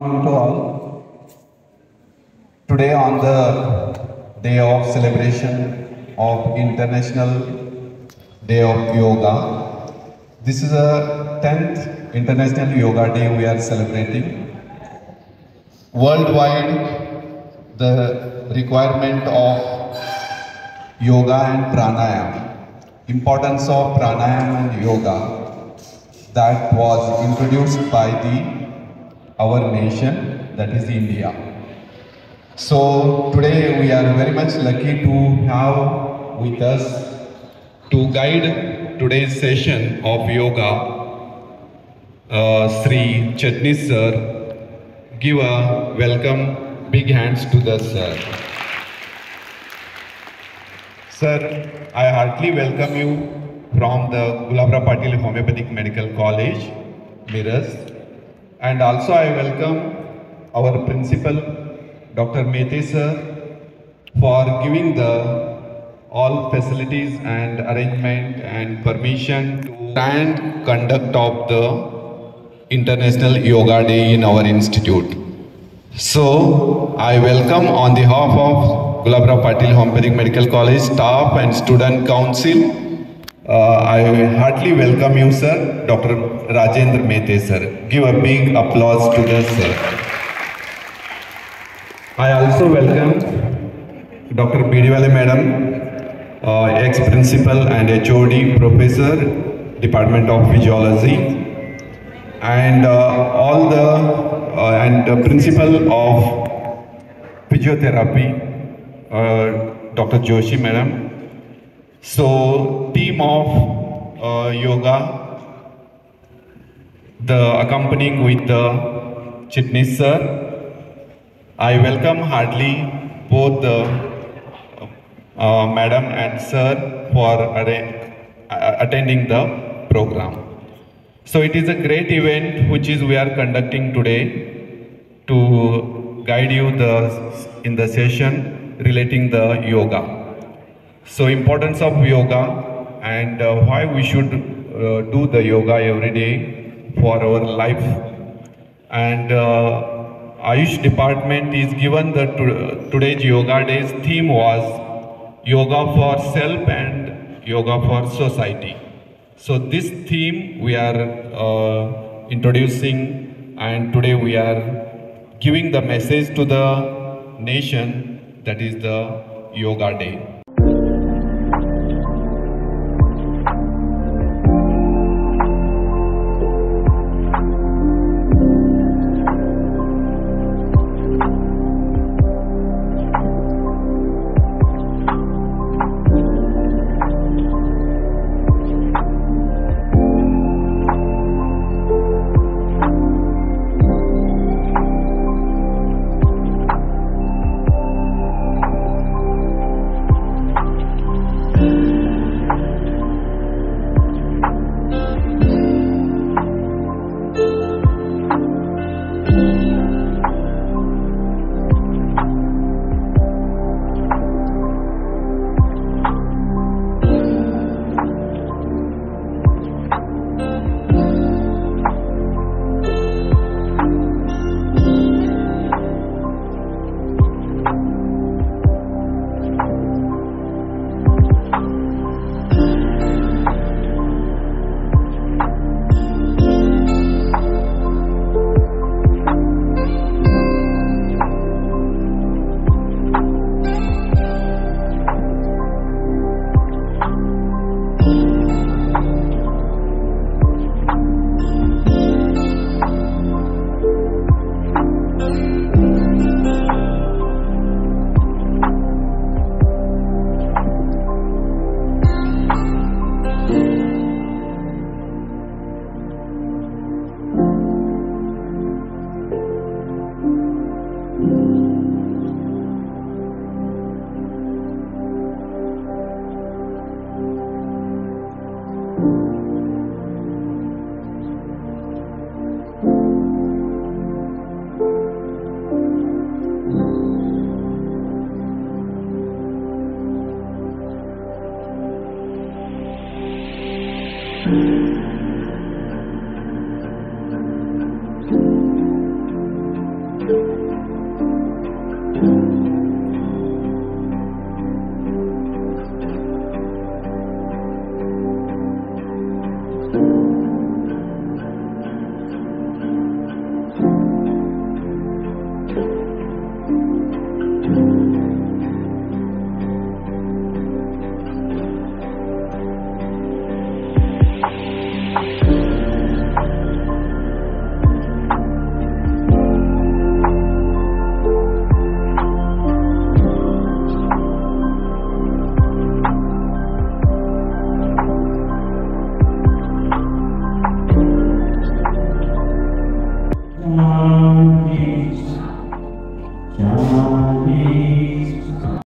To all, today on the day of celebration of International Day of Yoga, this is a 10th International Yoga Day we are celebrating. Worldwide, the requirement of yoga and pranayama, importance of pranayama and yoga, that was introduced by our nation, that is India. So today we are very much lucky to have with us to guide today's session of yoga, Sri Chetnis sir. Give a welcome, big hands to the sir. Sir, I heartily welcome you from the Gulabra Patil Homeopathic Medical College, Miras. And also I welcome our principal, Dr. Mehte sir, for giving all facilities and arrangement and permission to grand conduct of the International Yoga Day in our institute. So I welcome on behalf of Gulabra Patil Homeopathic Medical College staff and student council. I heartily welcome you, sir, Dr. Rajendra Mehte, sir. Give a big applause to the sir. I also welcome Dr. Bidivale madam, ex-principal and HOD professor, Department of Physiology, and all the principal of physiotherapy, Dr. Joshi madam. So, team of yoga, the accompanying with the Chetnis sir. I welcome heartily both the madam and sir for attending the program. So it is a great event which we are conducting today to guide you in the session relating the yoga. So importance of yoga and why we should do the yoga every day for our life. And Ayush department is given today's yoga day's theme was yoga for self and yoga for society. So this theme we are introducing, and today we are giving the message to the nation, that is the Yoga Day.